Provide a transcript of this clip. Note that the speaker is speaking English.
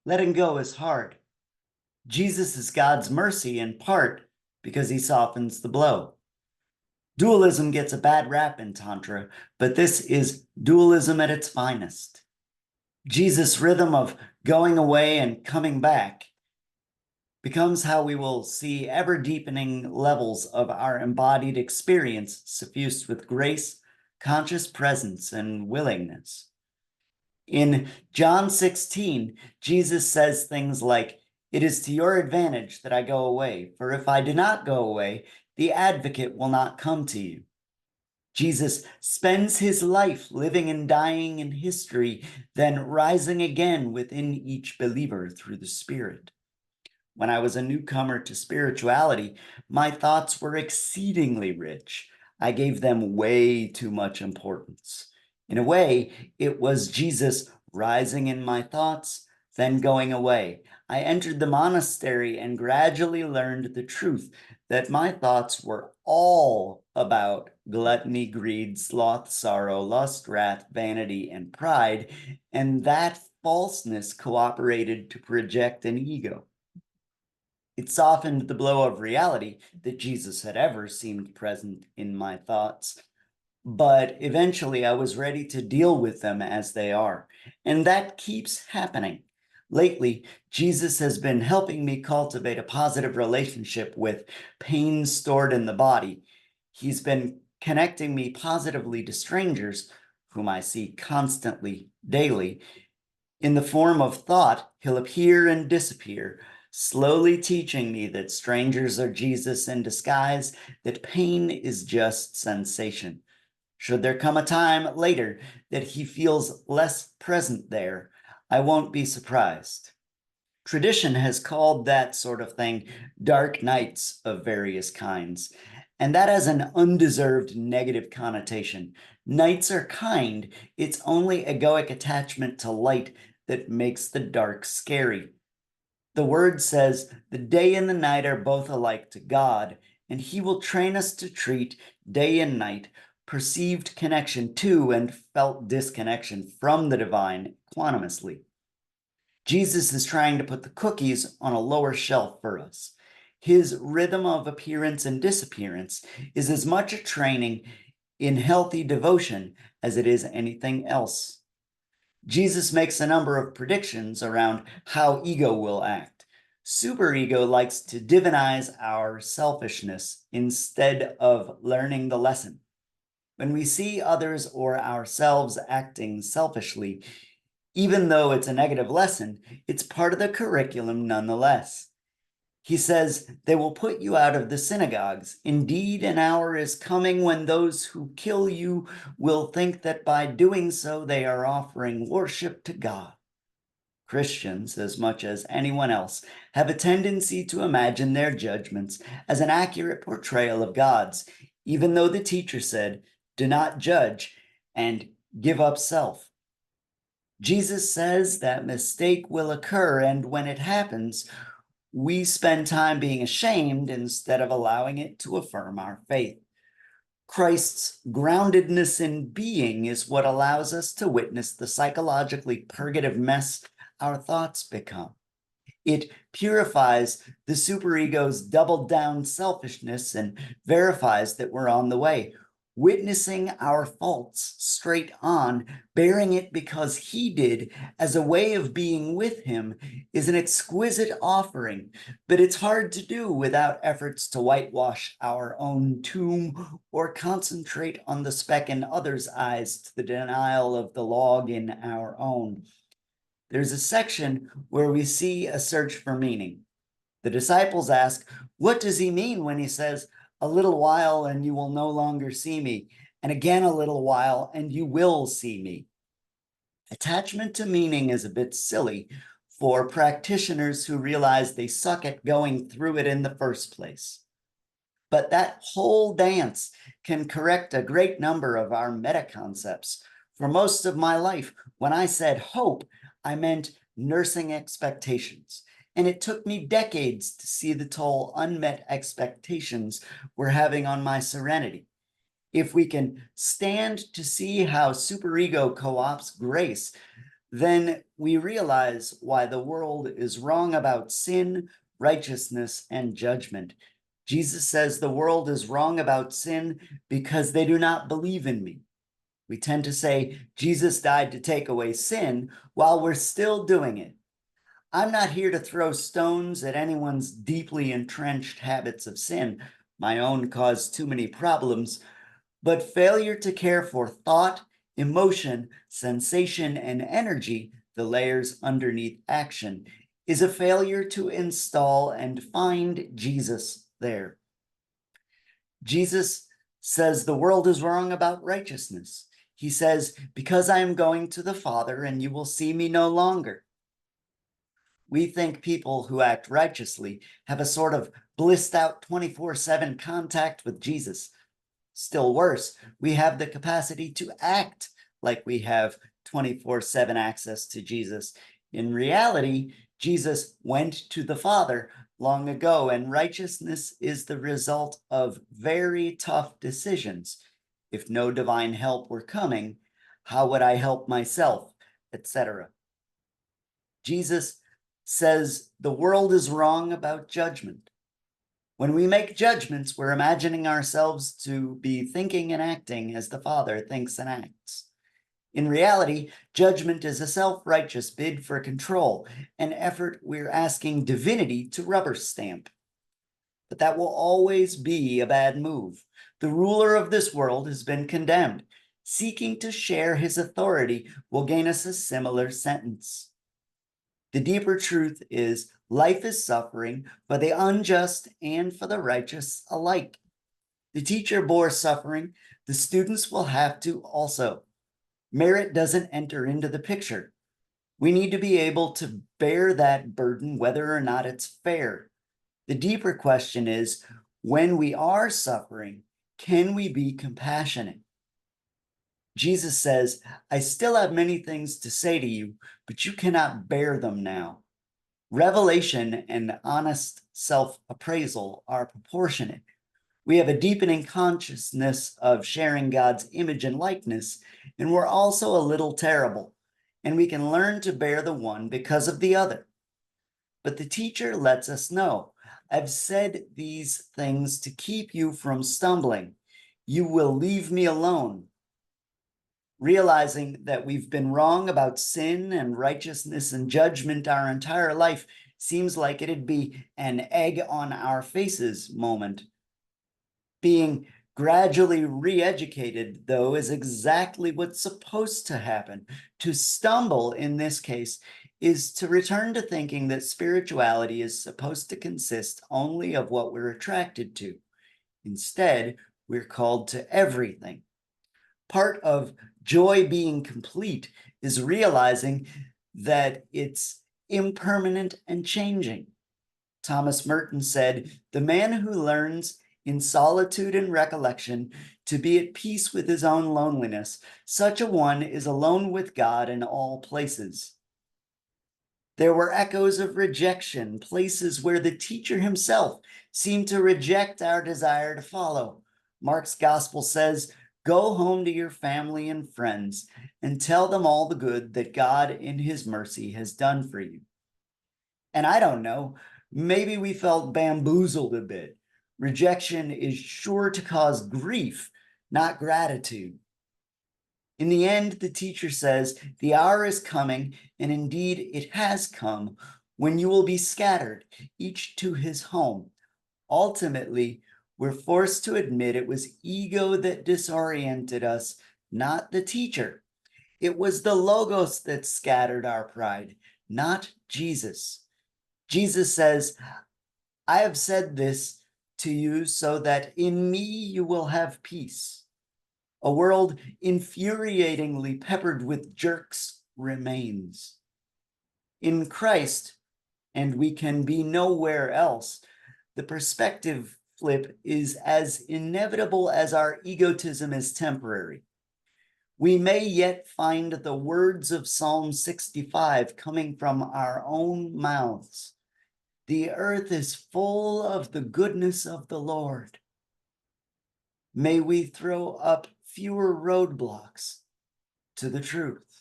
Letting go is hard. Jesus is God's mercy in part because he softens the blow. Dualism gets a bad rap in Tantra, but this is dualism at its finest. Jesus' rhythm of going away and coming back becomes how we will see ever deepening levels of our embodied experience suffused with grace, conscious presence, and willingness. In John 16, Jesus says things like, "It is to your advantage that I go away, for if I do not go away, the advocate will not come to you." Jesus spends his life living and dying in history, then rising again within each believer through the Spirit. When I was a newcomer to spirituality, my thoughts were exceedingly rich. I gave them way too much importance. In a way, it was Jesus rising in my thoughts, then going away. I entered the monastery and gradually learned the truth that my thoughts were all about gluttony, greed, sloth, sorrow, lust, wrath, vanity, and pride, and that falseness cooperated to project an ego. It softened the blow of reality that Jesus had ever seemed present in my thoughts. But eventually I was ready to deal with them as they are. And that keeps happening. Lately, Jesus has been helping me cultivate a positive relationship with pain stored in the body. He's been connecting me positively to strangers whom I see constantly, daily. In the form of thought, he'll appear and disappear, slowly teaching me that strangers are Jesus in disguise, that pain is just sensation. Should there come a time later that he feels less present there, I won't be surprised. Tradition has called that sort of thing dark nights of various kinds, and that has an undeserved negative connotation. Nights are kind, it's only egoic attachment to light that makes the dark scary. The word says, "The day and the night are both alike to God, and he will train us to treat day and night, perceived connection to and felt disconnection from the divine quantumously." Jesus is trying to put the cookies on a lower shelf for us. His rhythm of appearance and disappearance is as much a training in healthy devotion as it is anything else. Jesus makes a number of predictions around how ego will act. Superego likes to divinize our selfishness instead of learning the lesson. When we see others or ourselves acting selfishly, even though it's a negative lesson, it's part of the curriculum nonetheless. He says, "They will put you out of the synagogues. Indeed, an hour is coming when those who kill you will think that by doing so they are offering worship to God." Christians, as much as anyone else, have a tendency to imagine their judgments as an accurate portrayal of God's, even though the teacher said, "Do not judge," and "give up self." Jesus says that mistake will occur, and when it happens, we spend time being ashamed instead of allowing it to affirm our faith. Christ's groundedness in being is what allows us to witness the psychologically purgative mess our thoughts become. It purifies the superego's doubled down selfishness and verifies that we're on the way, witnessing our faults straight on, bearing it because he did as a way of being with him is an exquisite offering, but it's hard to do without efforts to whitewash our own tomb or concentrate on the speck in others' eyes to the denial of the log in our own. There's a section where we see a search for meaning. The disciples ask, "What does he mean when he says, 'A little while and you will no longer see me, and again a little while and you will see me'?" Attachment to meaning is a bit silly for practitioners who realize they suck at going through it in the first place. But that whole dance can correct a great number of our meta concepts. For most of my life, when I said hope, I meant nursing expectations. And it took me decades to see the toll unmet expectations were having on my serenity. If we can stand to see how superego co-opts grace, then we realize why the world is wrong about sin, righteousness, and judgment. Jesus says the world is wrong about sin because they do not believe in me. We tend to say Jesus died to take away sin while we're still doing it. I'm not here to throw stones at anyone's deeply entrenched habits of sin. My own cause too many problems, but failure to care for thought, emotion, sensation, and energy, the layers underneath action, is a failure to install and find Jesus there. Jesus says the world is wrong about righteousness. He says, because I am going to the Father and you will see me no longer. We think people who act righteously have a sort of blissed out 24/7 contact with Jesus. Still worse, we have the capacity to act like we have 24/7 access to Jesus. In reality, Jesus went to the Father long ago, and righteousness is the result of very tough decisions. If no divine help were coming, how would I help myself, etc.? Jesus says the world is wrong about judgment. When we make judgments, we're imagining ourselves to be thinking and acting as the Father thinks and acts. In reality, judgment is a self-righteous bid for control, an effort we're asking divinity to rubber stamp. But that will always be a bad move. The ruler of this world has been condemned. Seeking to share his authority will gain us a similar sentence. The deeper truth is life is suffering for the unjust and for the righteous alike. The teacher bore suffering, the students will have to also. Merit doesn't enter into the picture. We need to be able to bear that burden whether or not it's fair. The deeper question is, when we are suffering, can we be compassionate? Jesus says, I still have many things to say to you, but you cannot bear them now. Revelation and honest self-appraisal are proportionate. We have a deepening consciousness of sharing God's image and likeness, and we're also a little terrible, and we can learn to bear the one because of the other. But the teacher lets us know, I've said these things to keep you from stumbling. You will leave me alone. Realizing that we've been wrong about sin and righteousness and judgment our entire life seems like it'd be an egg on our faces moment. Being gradually re-educated, though, is exactly what's supposed to happen. To stumble, in this case, is to return to thinking that spirituality is supposed to consist only of what we're attracted to. Instead, we're called to everything. Part of joy being complete is realizing that it's impermanent and changing. Thomas Merton said, the man who learns in solitude and recollection to be at peace with his own loneliness, such a one is alone with God in all places. There were echoes of rejection, places where the teacher himself seemed to reject our desire to follow. Mark's gospel says, go home to your family and friends and tell them all the good that God in his mercy has done for you. And I don't know, maybe we felt bamboozled a bit. Rejection is sure to cause grief, not gratitude. In the end, the teacher says, the hour is coming, and indeed it has come, when you will be scattered, each to his home. Ultimately, we're forced to admit it was ego that disoriented us, not the teacher. It was the logos that scattered our pride, not Jesus. Jesus says, I have said this to you so that in me you will have peace. A world infuriatingly peppered with jerks remains. In Christ, and we can be nowhere else, the perspective flip is as inevitable as our egotism is temporary. We may yet find the words of Psalm 65 coming from our own mouths. The earth is full of the goodness of the Lord. May we throw up fewer roadblocks to the truth.